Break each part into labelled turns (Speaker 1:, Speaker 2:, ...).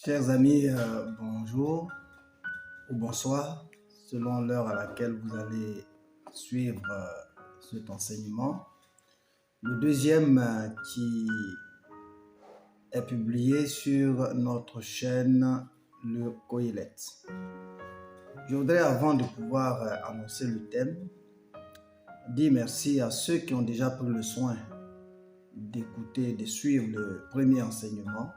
Speaker 1: Chers amis, bonjour ou bonsoir, selon l'heure à laquelle vous allez suivre cet enseignement. Le deuxième qui est publié sur notre chaîne Le Kohelet. Je voudrais, avant de pouvoir annoncer le thème, dire merci à ceux qui ont déjà pris le soin d'écouter, de suivre le premier enseignement,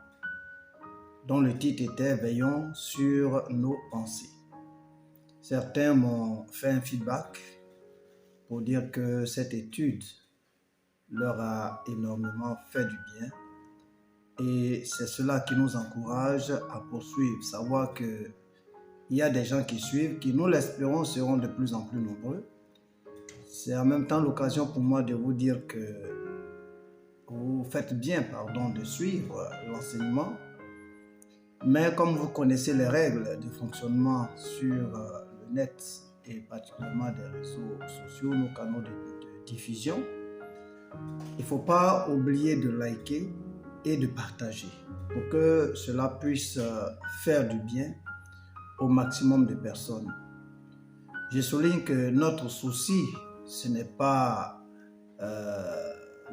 Speaker 1: dont le titre était « Veillons sur nos pensées ». Certains m'ont fait un feedback pour dire que cette étude leur a énormément fait du bien. Et c'est cela qui nous encourage à poursuivre, savoir qu'il y a des gens qui suivent, qui nous l'espérons seront de plus en plus nombreux. C'est en même temps l'occasion pour moi de vous dire que vous faites bien de suivre l'enseignement. Mais comme vous connaissez les règles de fonctionnement sur le net et particulièrement des réseaux sociaux, nos canaux de diffusion, il ne faut pas oublier de liker et de partager pour que cela puisse faire du bien au maximum de personnes. Je souligne que notre souci, ce n'est pas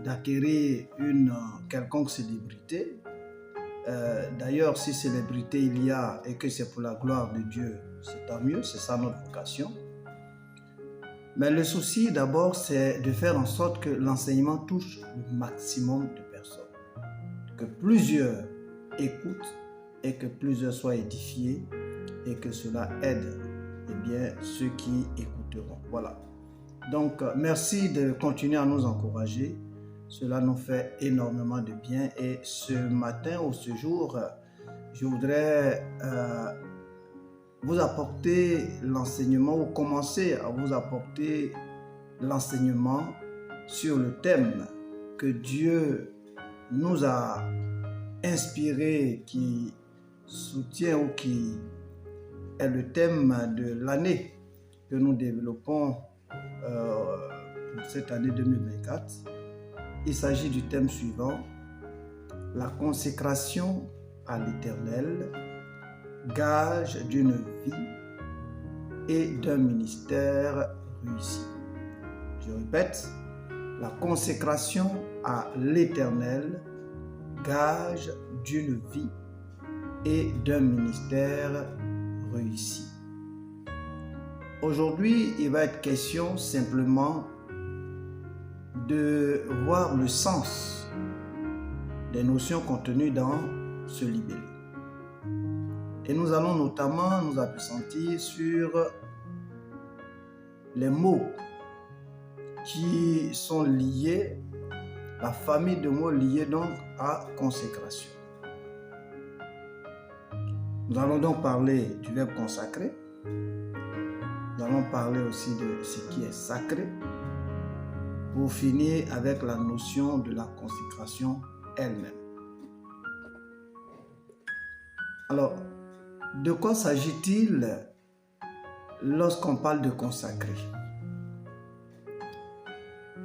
Speaker 1: d'acquérir une quelconque célébrité. D'ailleurs, si célébrité il y a et que c'est pour la gloire de Dieu, c'est tant mieux, c'est ça notre vocation. Mais le souci d'abord, c'est de faire en sorte que l'enseignement touche le maximum de personnes. Que plusieurs écoutent et que plusieurs soient édifiés et que cela aide ceux qui écouteront. Voilà. Donc, merci de continuer à nous encourager. Cela nous fait énormément de bien et ce matin ou ce jour, je voudrais vous apporter l'enseignement ou commencer à vous apporter l'enseignement sur le thème que Dieu nous a inspiré, qui soutient ou qui est le thème de l'année que nous développons pour cette année 2024. Il s'agit du thème suivant, la consécration à l'Éternel, gage d'une vie et d'un ministère réussi. Je répète, la consécration à l'Éternel, gage d'une vie et d'un ministère réussi. Aujourd'hui, il va être question simplement de voir le sens des notions contenues dans ce libellé. Et nous allons notamment nous appesantir sur les mots qui sont liés, la famille de mots liés donc à consécration. Nous allons donc parler du verbe consacré. Nous allons parler aussi de ce qui est sacré, pour finir avec la notion de la consécration elle-même. Alors, de quoi s'agit-il lorsqu'on parle de consacré?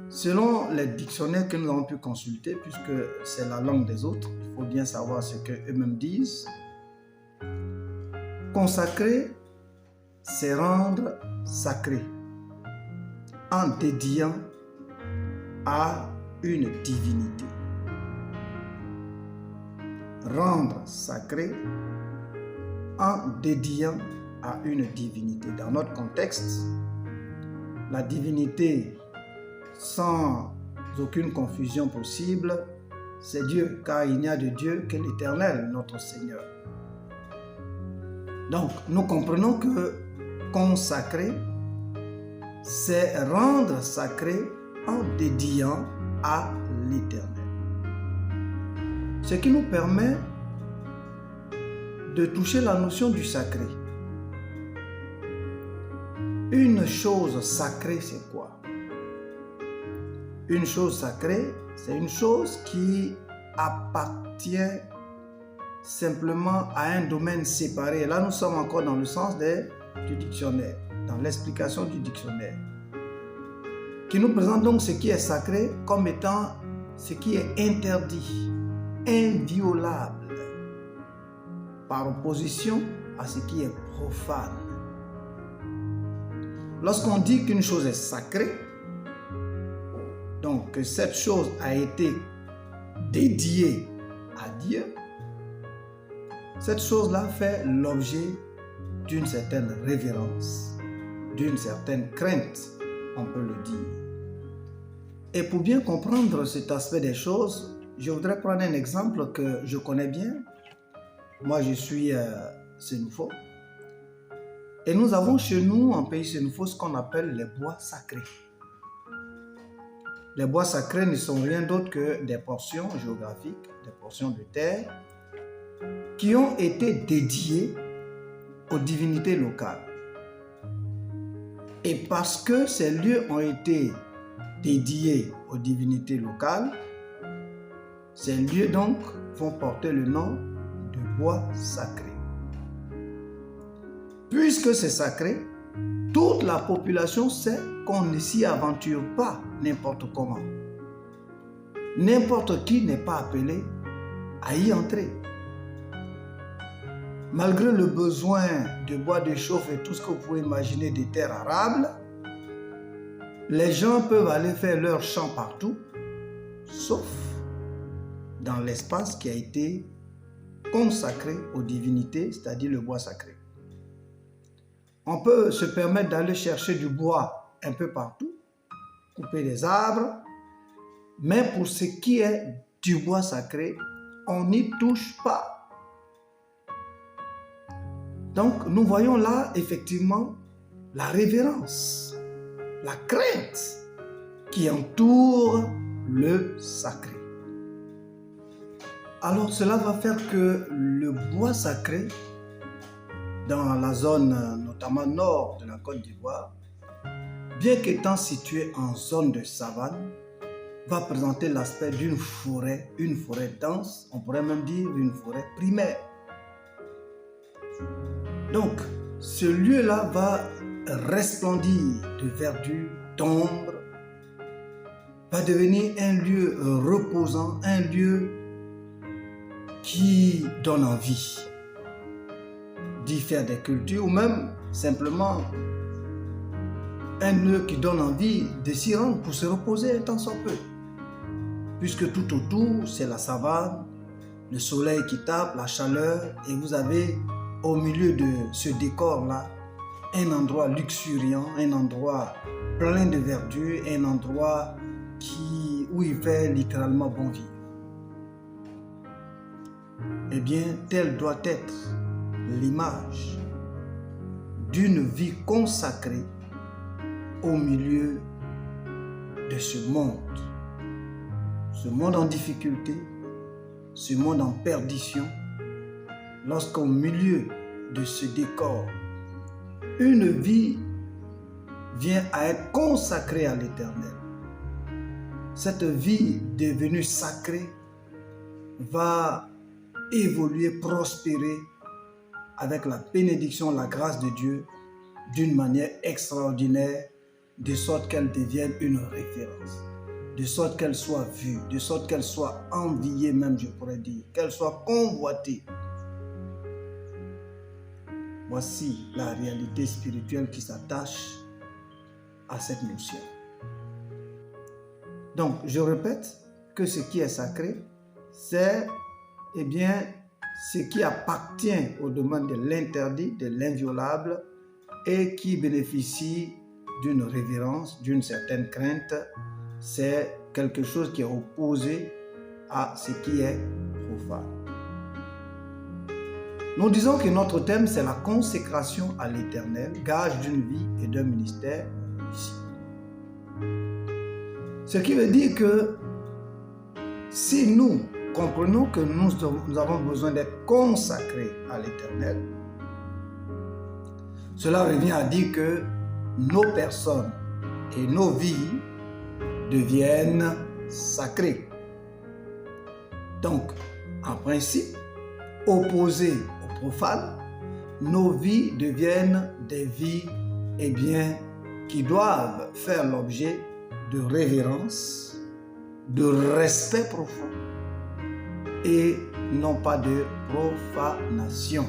Speaker 1: Selon les dictionnaires que nous avons pu consulter, puisque c'est la langue des autres, il faut bien savoir ce qu'eux-mêmes disent. Consacrer, c'est rendre sacré en dédiant à une divinité. Rendre sacré en dédiant à une divinité. Dans notre contexte, la divinité, sans aucune confusion possible, c'est Dieu, car il n'y a de Dieu que l'Éternel, notre Seigneur. Donc, nous comprenons que consacrer, c'est rendre sacré en dédiant à l'Éternel. Ce qui nous permet de toucher la notion du sacré. Une chose sacrée, c'est quoi? Une chose sacrée, c'est une chose qui appartient simplement à un domaine séparé. Là, nous sommes encore dans le sens du dictionnaire, dans l'explication du dictionnaire, qui nous présente donc ce qui est sacré comme étant ce qui est interdit, inviolable, par opposition à ce qui est profane. Lorsqu'on dit qu'une chose est sacrée, donc que cette chose a été dédiée à Dieu, cette chose-là fait l'objet d'une certaine révérence, d'une certaine crainte, on peut le dire. Et pour bien comprendre cet aspect des choses, je voudrais prendre un exemple que je connais bien. Moi, je suis Sénoufo. Et nous avons chez nous, en pays Sénoufo, ce qu'on appelle les bois sacrés. Les bois sacrés ne sont rien d'autre que des portions géographiques, des portions de terre, qui ont été dédiées aux divinités locales. Et parce que ces lieux ont été dédiés aux divinités locales, ces lieux donc vont porter le nom de bois sacré. Puisque c'est sacré, toute la population sait qu'on ne s'y aventure pas n'importe comment. N'importe qui n'est pas appelé à y entrer. Malgré le besoin de bois de chauffe et tout ce que vous pouvez imaginer des terres arables, les gens peuvent aller faire leur champ partout, sauf dans l'espace qui a été consacré aux divinités, c'est-à-dire le bois sacré. On peut se permettre d'aller chercher du bois un peu partout, couper des arbres, mais pour ce qui est du bois sacré, on n'y touche pas. Donc, nous voyons là, effectivement, la révérence, la crainte qui entoure le sacré. Alors, cela va faire que le bois sacré, dans la zone notamment nord de la Côte d'Ivoire, bien qu'étant situé en zone de savane, va présenter l'aspect d'une forêt, une forêt dense, on pourrait même dire une forêt primaire. Donc, ce lieu-là va resplendir de verdure, d'ombre, va devenir un lieu reposant, un lieu qui donne envie d'y faire des cultures ou même simplement un lieu qui donne envie de s'y rendre pour se reposer un temps soit peu. Puisque tout autour, c'est la savane, le soleil qui tape, la chaleur, et vous avez au milieu de ce décor-là un endroit luxuriant, un endroit plein de verdure, un endroit où il fait littéralement bon vivre. Eh bien, telle doit être l'image d'une vie consacrée au milieu de ce monde en difficulté, ce monde en perdition, lorsqu'au milieu de ce décor, une vie vient à être consacrée à l'Éternel. Cette vie devenue sacrée va évoluer, prospérer avec la bénédiction, la grâce de Dieu d'une manière extraordinaire, de sorte qu'elle devienne une référence, de sorte qu'elle soit vue, de sorte qu'elle soit enviée même, je pourrais dire, qu'elle soit convoitée. Voici la réalité spirituelle qui s'attache à cette notion. Donc, je répète que ce qui est sacré, c'est ce qui appartient au domaine de l'interdit, de l'inviolable, et qui bénéficie d'une révérence, d'une certaine crainte. C'est quelque chose qui est opposé à ce qui est profane. Nous disons que notre thème, c'est la consécration à l'Éternel, gage d'une vie et d'un ministère ici. Ce qui veut dire que si nous comprenons que nous avons besoin d'être consacrés à l'Éternel, cela revient à dire que nos personnes et nos vies deviennent sacrées. Donc, en principe, opposées au profane, nos vies deviennent des vies qui doivent faire l'objet de révérence, de respect profond et non pas de profanation,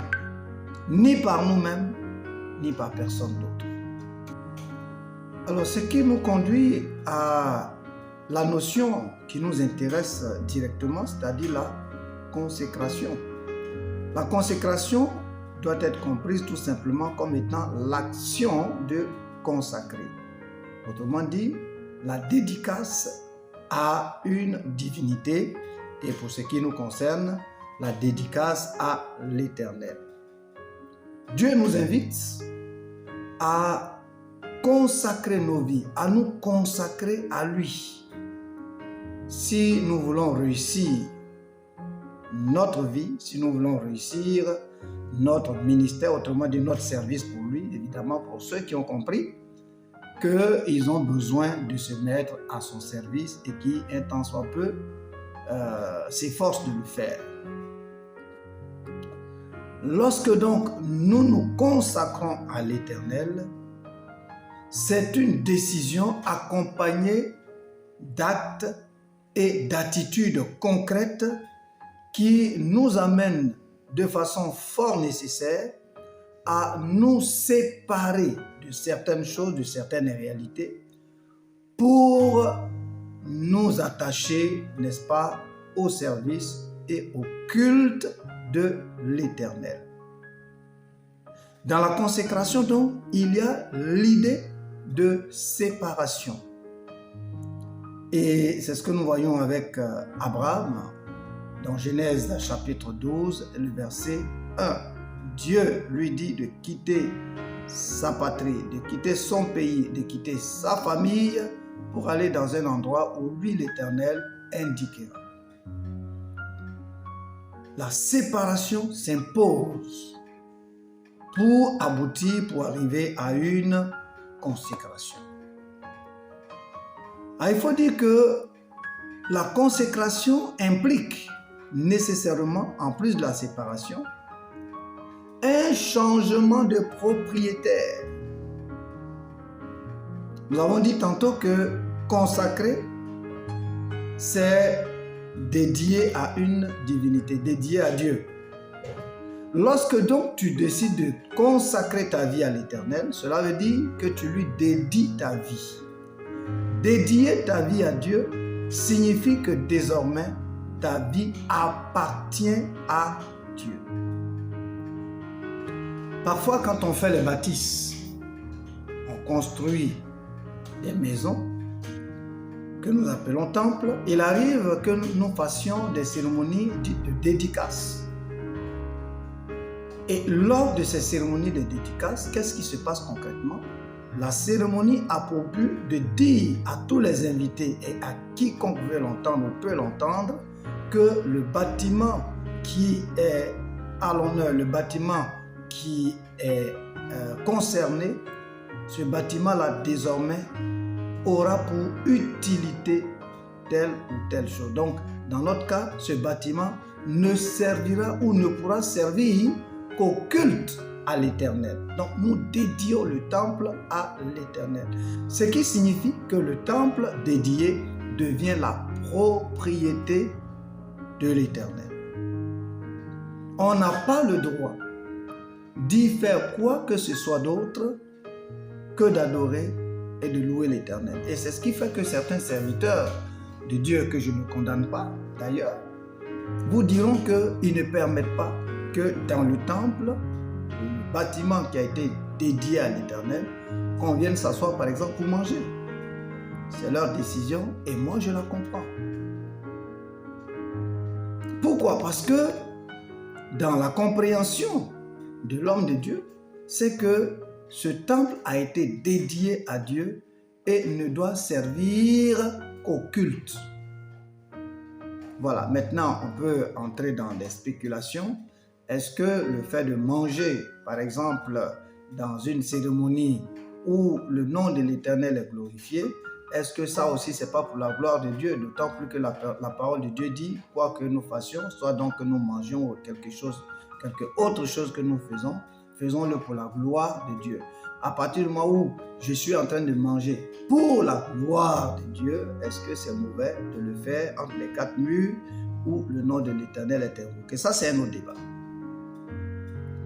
Speaker 1: ni par nous-mêmes, ni par personne d'autre. Alors, ce qui nous conduit à la notion qui nous intéresse directement, c'est-à-dire la consécration. La consécration doit être comprise tout simplement comme étant l'action de consacrer. Autrement dit, la dédicace à une divinité et pour ce qui nous concerne, la dédicace à l'Éternel. Dieu nous invite à consacrer nos vies, à nous consacrer à lui. Si nous voulons réussir notre vie, si nous voulons réussir notre ministère, autrement dit notre service pour lui, évidemment pour ceux qui ont compris qu'ils ont besoin de se mettre à son service et qui, un tant soit peu, s'efforcent de le faire. Lorsque donc nous nous consacrons à l'Éternel, c'est une décision accompagnée d'actes et d'attitudes concrètes qui nous amènent de façon fort nécessaire à nous séparer de certaines choses, de certaines réalités, pour nous attacher, n'est-ce pas, au service et au culte de l'Éternel. Dans la consécration, donc, il y a l'idée de séparation. Et c'est ce que nous voyons avec Abraham dans Genèse chapitre 12, le verset 1. Dieu lui dit de quitter sa patrie, de quitter son pays, de quitter sa famille pour aller dans un endroit où lui, l'Éternel, indiquera. La séparation s'impose pour aboutir, pour arriver à une consécration. Il faut dire que la consécration implique nécessairement, en plus de la séparation, un changement de propriétaire. Nous avons dit tantôt que consacrer, c'est dédié à une divinité, dédié à Dieu. Lorsque donc tu décides de consacrer ta vie à l'Éternel, cela veut dire que tu lui dédies ta vie. Dédier ta vie à Dieu signifie que désormais ta vie appartient à Dieu. Parfois, quand on fait les bâtisses, on construit des maisons que nous appelons temples. Il arrive que nous fassions des cérémonies dites de dédicace. Et lors de ces cérémonies de dédicace, qu'est-ce qui se passe concrètement? La cérémonie a pour but de dire à tous les invités et à quiconque veut l'entendre ou peut l'entendre que le bâtiment qui est à l'honneur, le bâtiment qui est concerné, ce bâtiment-là désormais aura pour utilité telle ou telle chose. Donc, dans notre cas, ce bâtiment ne servira ou ne pourra servir qu'au culte à l'Éternel. Donc, nous dédions le temple à l'Éternel. Ce qui signifie que le temple dédié devient la propriété de l'Éternel. On n'a pas le droit d'y faire quoi que ce soit d'autre que d'adorer et de louer l'Éternel. Et c'est ce qui fait que certains serviteurs de Dieu, que je ne condamne pas d'ailleurs, vous diront qu'ils ne permettent pas que dans le temple, le bâtiment qui a été dédié à l'Éternel, qu'on vienne s'asseoir par exemple pour manger. C'est leur décision et moi je la comprends. Pourquoi? Parce que dans la compréhension de l'homme de Dieu, c'est que ce temple a été dédié à Dieu et ne doit servir qu'au culte. Voilà, maintenant on peut entrer dans des spéculations. Est-ce que le fait de manger, par exemple, dans une cérémonie où le nom de l'Éternel est glorifié, est-ce que ça aussi, c'est pas pour la gloire de Dieu? D'autant plus que la parole de Dieu dit, quoi que nous fassions, soit donc que nous mangions ou quelque autre chose que nous faisons, faisons-le pour la gloire de Dieu. À partir du moment où je suis en train de manger pour la gloire de Dieu, est-ce que c'est mauvais de le faire entre les quatre murs où le nom de l'Éternel est invoqué. Ça, c'est un autre débat.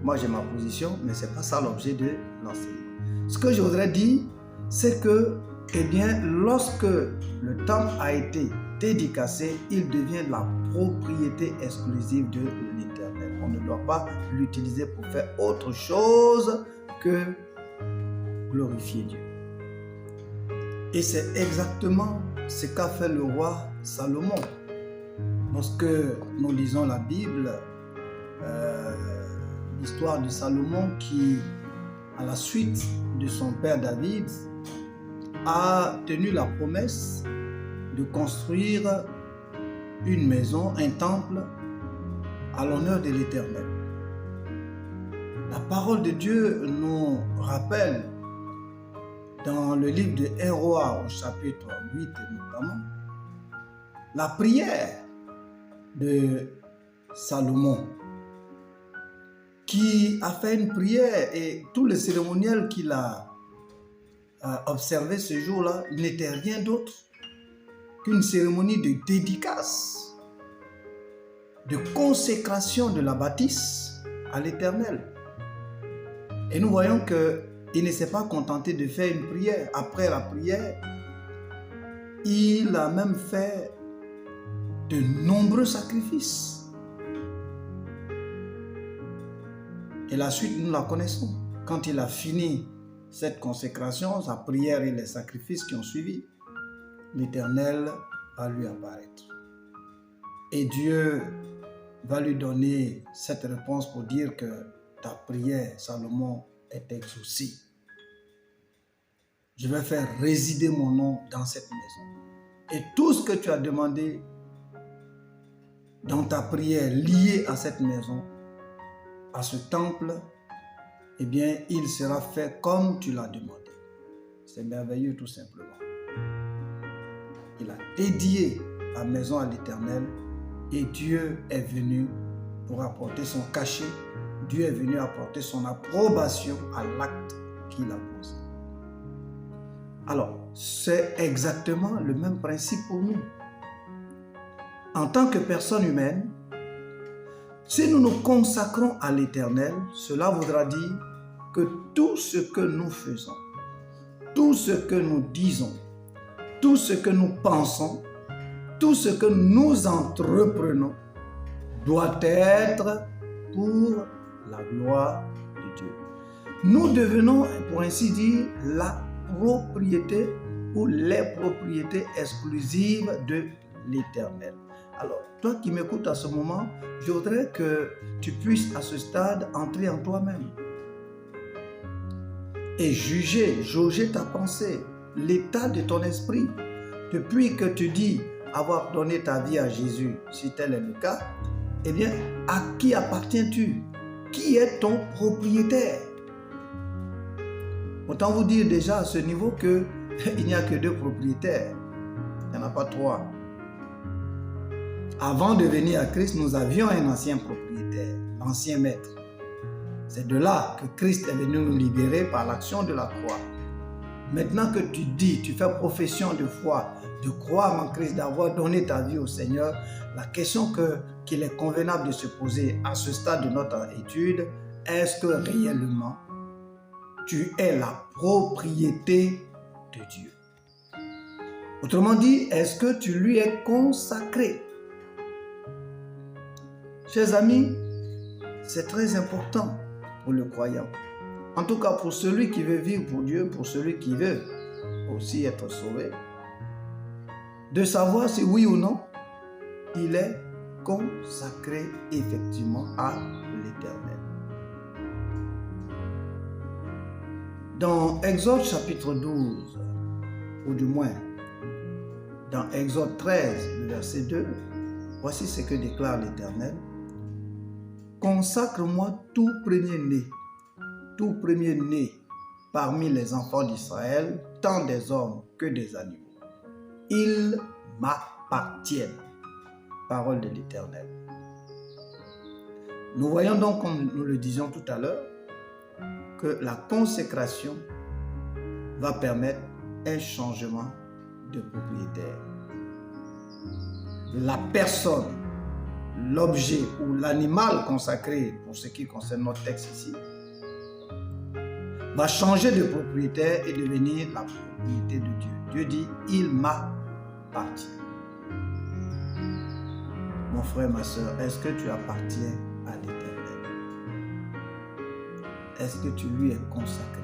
Speaker 1: Moi, j'ai ma position, mais ce n'est pas ça l'objet de l'enseignement. Ce que je voudrais dire, c'est que, eh bien, lorsque le temple a été dédicacé, il devient la propriété exclusive de l'Éternel. On ne doit pas l'utiliser pour faire autre chose que glorifier Dieu. Et c'est exactement ce qu'a fait le roi Salomon. Lorsque nous lisons la Bible, l'histoire de Salomon qui, à la suite de son père David, a tenu la promesse de construire une maison, un temple à l'honneur de l'Éternel. La parole de Dieu nous rappelle dans le livre de 1 Roi au chapitre 8 notamment, la prière de Salomon qui a fait une prière et tout le cérémoniel qu'il a observé ce jour-là n'était rien d'autre qu'une cérémonie de dédicace, de consécration de la bâtisse à l'Éternel. Et nous voyons qu'il ne s'est pas contenté de faire une prière. Après la prière, il a même fait de nombreux sacrifices. Et la suite, nous la connaissons. Quand il a fini cette consécration, sa prière et les sacrifices qui ont suivi, l'Éternel va lui apparaître. Et Dieu va lui donner cette réponse pour dire que ta prière, Salomon, est exaucée. Je vais faire résider mon nom dans cette maison. Et tout ce que tu as demandé dans ta prière liée à cette maison, à ce temple, eh bien, il sera fait comme tu l'as demandé. C'est merveilleux tout simplement. Il a dédié la maison à l'Éternel et Dieu est venu pour apporter son cachet. Dieu est venu apporter son approbation à l'acte qu'il a posé. Alors, c'est exactement le même principe pour nous. En tant que personne humaine, si nous nous consacrons à l'Éternel, cela voudra dire que tout ce que nous faisons, tout ce que nous disons, tout ce que nous pensons, tout ce que nous entreprenons doit être pour la gloire de Dieu. Nous devenons, pour ainsi dire, la propriété ou les propriétés exclusives de l'Éternel. Alors, toi qui m'écoutes à ce moment, je voudrais que tu puisses à ce stade entrer en toi-même et jauger ta pensée, l'état de ton esprit. Depuis que tu dis avoir donné ta vie à Jésus, si tel est le cas, eh bien, à qui appartiens-tu? Qui est ton propriétaire? Autant vous dire déjà à ce niveau qu'il n'y a que 2 propriétaires. Il n'y en a pas 3. Avant de venir à Christ, nous avions un ancien propriétaire, l'ancien maître. C'est de là que Christ est venu nous libérer par l'action de la croix. Maintenant que tu dis, tu fais profession de foi, de croire en Christ, d'avoir donné ta vie au Seigneur, la question qu'il est convenable de se poser à ce stade de notre étude, est-ce que réellement tu es la propriété de Dieu? Autrement dit, est-ce que tu lui es consacré? Chers amis, c'est très important pour le croyant. En tout cas, pour celui qui veut vivre pour Dieu, pour celui qui veut aussi être sauvé, de savoir si oui ou non, il est consacré effectivement à l'Éternel. Dans Exode chapitre 12, ou du moins dans Exode 13, le verset 2, voici ce que déclare l'Éternel. Consacre-moi tout premier-né parmi les enfants d'Israël, tant des hommes que des animaux. Ils m'appartiennent. Parole de l'Éternel. Nous voyons donc, comme nous le disions tout à l'heure, que la consécration va permettre un changement de propriétaire. La personne l'objet ou l'animal consacré, pour ce qui concerne notre texte ici, va changer de propriétaire et devenir la propriété de Dieu. Dieu dit, il m'appartient. Mon frère, ma soeur, est-ce que tu appartiens à l'Éternel? Est-ce que tu lui es consacré?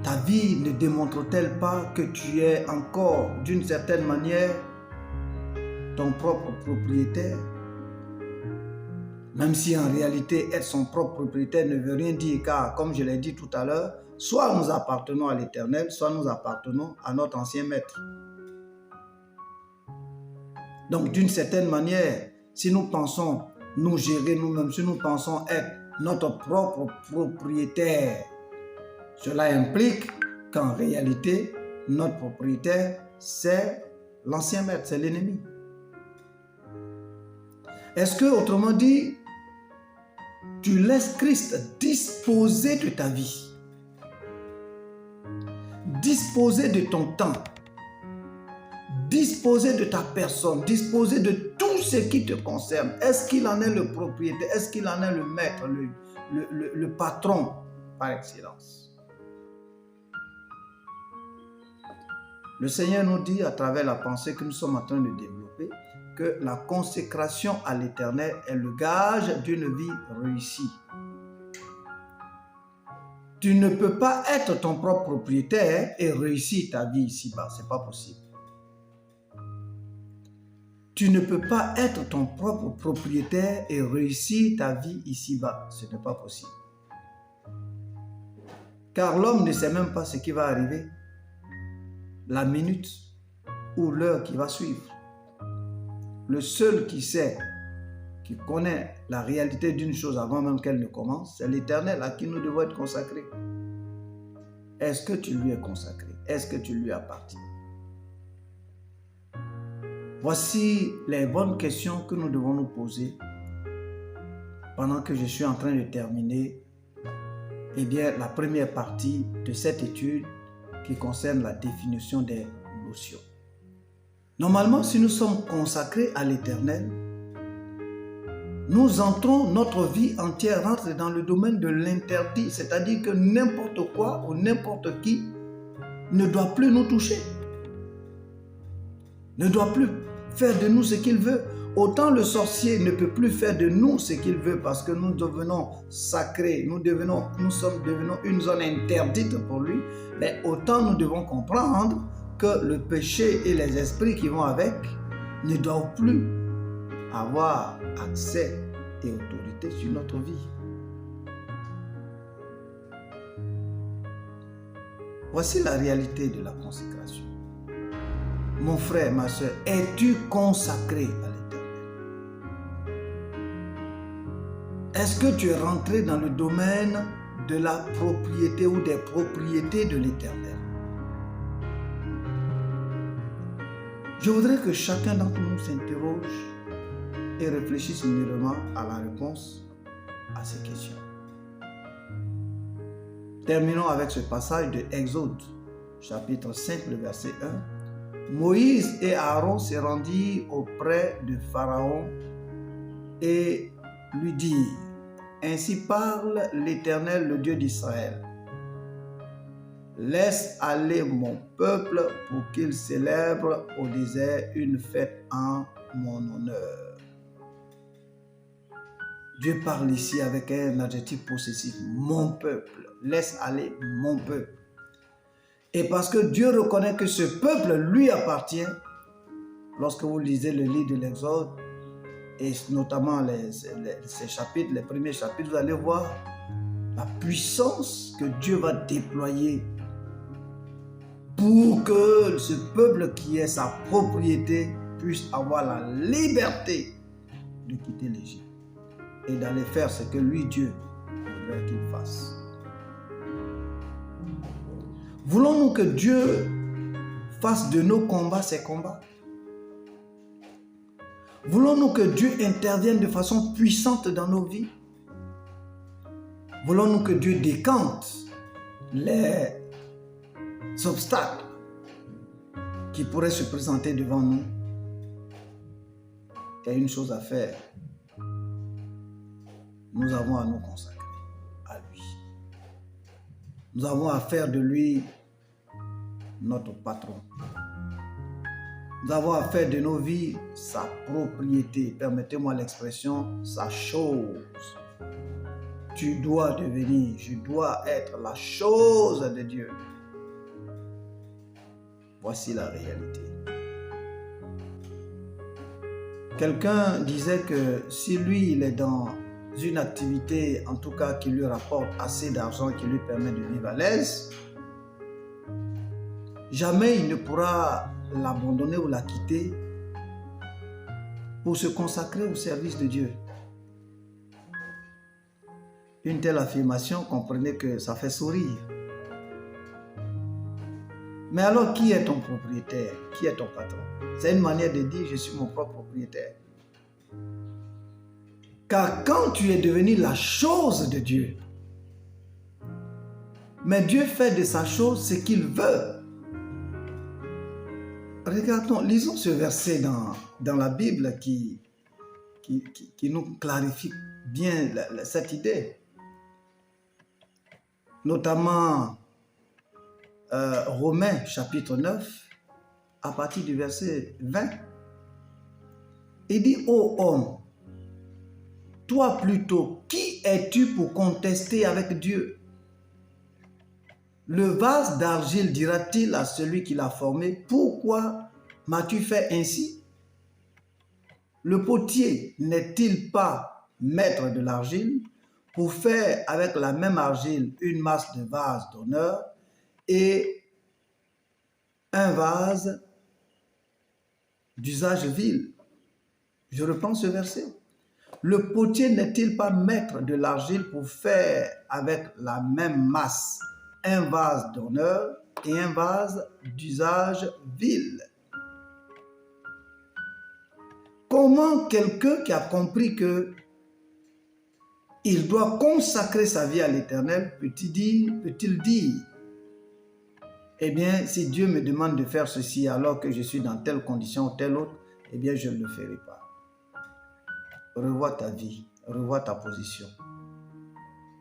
Speaker 1: Ta vie ne démontre-t-elle pas que tu es encore, d'une certaine manière, ton propre propriétaire? Même si en réalité, être son propre propriétaire ne veut rien dire, car, comme je l'ai dit tout à l'heure, soit nous appartenons à l'Éternel, soit nous appartenons à notre ancien maître. Donc, d'une certaine manière, si nous pensons nous gérer nous-mêmes, si nous pensons être notre propre propriétaire, cela implique qu'en réalité, notre propriétaire, c'est l'ancien maître, c'est l'ennemi. Est-ce que, autrement dit, tu laisses Christ disposer de ta vie, disposer de ton temps, disposer de ta personne, disposer de tout ce qui te concerne? Est-ce qu'il en est le propriétaire? Est-ce qu'il en est le maître, le patron par excellence? Le Seigneur nous dit à travers la pensée que nous sommes en train de développer que la consécration à l'Éternel est le gage d'une vie réussie. Tu ne peux pas être ton propre propriétaire et réussir ta vie ici-bas, ce n'est pas possible. Tu ne peux pas être ton propre propriétaire et réussir ta vie ici-bas, ce n'est pas possible. Car l'homme ne sait même pas ce qui va arriver, la minute ou l'heure qui va suivre. Le seul qui sait, qui connaît la réalité d'une chose avant même qu'elle ne commence, c'est l'Éternel à qui nous devons être consacrés. Est-ce que tu lui es consacré? Est-ce que tu lui appartiens? Voici les bonnes questions que nous devons nous poser pendant que je suis en train de terminer la première partie de cette étude qui concerne la définition des notions. Normalement, si nous sommes consacrés à l'Éternel, nous entrons, notre vie entière rentre dans le domaine de l'interdit, c'est-à-dire que n'importe quoi ou n'importe qui ne doit plus nous toucher, ne doit plus faire de nous ce qu'il veut. Autant le sorcier ne peut plus faire de nous ce qu'il veut parce que nous devenons sacrés, nous devenons une zone interdite pour lui, mais autant nous devons comprendre que le péché et les esprits qui vont avec ne doivent plus avoir accès et autorité sur notre vie. Voici la réalité de la consécration. Mon frère, ma soeur, es-tu consacré à l'Éternel? Est-ce que tu es rentré dans le domaine de la propriété ou des propriétés de l'Éternel? Je voudrais que chacun d'entre nous s'interroge et réfléchisse mûrement à la réponse à ces questions. Terminons avec ce passage de Exode, chapitre 5, le verset 1. Moïse et Aaron se rendirent auprès de Pharaon et lui dirent: Ainsi parle l'Éternel, le Dieu d'Israël. Laisse aller mon peuple pour qu'il célèbre au désert une fête en mon honneur. Dieu parle ici avec un adjectif possessif, mon peuple. Laisse aller mon peuple. Et parce que Dieu reconnaît que ce peuple lui appartient, lorsque vous lisez le livre de l'Exode, et notamment ces chapitres, les premiers chapitres, vous allez voir la puissance que Dieu va déployer pour que ce peuple qui est sa propriété puisse avoir la liberté de quitter l'Égypte et d'aller faire ce que lui, Dieu, voudrait qu'il fasse. Voulons-nous que Dieu fasse de nos combats ses combats? Voulons-nous que Dieu intervienne de façon puissante dans nos vies? Voulons-nous que Dieu décante les obstacles qui pourraient se présenter devant nous? qu'il y a une chose à faire. Nous avons à nous consacrer à lui. Nous avons à faire de lui notre patron. Nous avons à faire de nos vies sa propriété. Permettez-moi l'expression, sa chose. Tu dois devenir, je dois être la chose de Dieu. Voici la réalité. Quelqu'un disait que si lui, il est dans une activité, en tout cas qui lui rapporte assez d'argent, qui lui permet de vivre à l'aise, jamais il ne pourra l'abandonner ou la quitter pour se consacrer au service de Dieu. Une telle affirmation, comprenez que ça fait sourire. Mais alors, qui est ton propriétaire? Qui est ton patron? C'est une manière de dire, je suis mon propre propriétaire. Car quand tu es devenu la chose de Dieu, mais Dieu fait de sa chose ce qu'il veut. Regardons, lisons ce verset dans la Bible qui nous clarifie bien cette idée. Notamment Romains chapitre 9, à partir du verset 20. Il dit, ô homme, toi plutôt, qui es-tu pour contester avec Dieu? Le vase d'argile dira-t-il à celui qui l'a formé, pourquoi m'as-tu fait ainsi? Le potier n'est-il pas maître de l'argile pour faire avec la même argile une masse de vase d'honneur et un vase d'usage vil? Je reprends ce verset. Le potier n'est-il pas maître de l'argile pour faire avec la même masse un vase d'honneur et un vase d'usage vil? Comment quelqu'un qui a compris que il doit consacrer sa vie à l'Éternel peut-il dire, eh bien, si Dieu me demande de faire ceci alors que je suis dans telle condition ou telle autre, eh bien, je ne le ferai pas. Revois ta vie, revois ta position,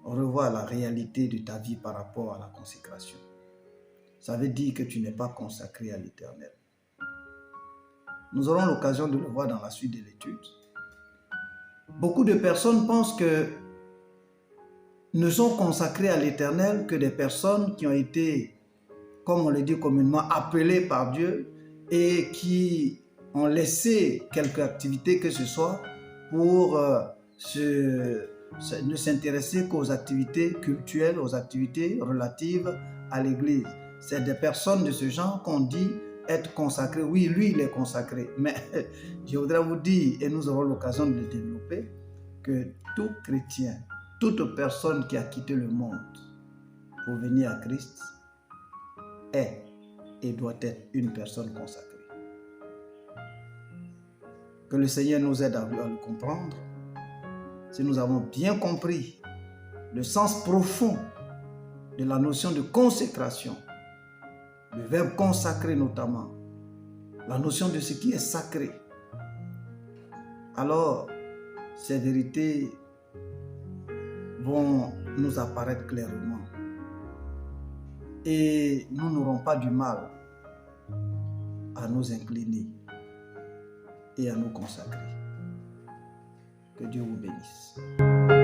Speaker 1: revois la réalité de ta vie par rapport à la consécration. Ça veut dire que tu n'es pas consacré à l'Éternel. Nous aurons l'occasion de le voir dans la suite de l'étude. Beaucoup de personnes pensent que ne sont consacrées à l'Éternel que des personnes qui ont été, comme on le dit communément, appelées par Dieu et qui ont laissé quelque activité que ce soit pour ne s'intéresser qu'aux activités cultuelles, aux activités relatives à l'Église. C'est des personnes de ce genre qu'on dit être consacrées. Oui, lui, il est consacré. Mais je voudrais vous dire, et nous aurons l'occasion de le développer, que tout chrétien, toute personne qui a quitté le monde pour venir à Christ est et doit être une personne consacrée. Que le Seigneur nous aide à le comprendre. Si nous avons bien compris le sens profond de la notion de consécration, le verbe consacrer notamment, la notion de ce qui est sacré, alors ces vérités vont nous apparaître clairement et nous n'aurons pas du mal à nous incliner et à nous consacrer. Que Dieu vous bénisse.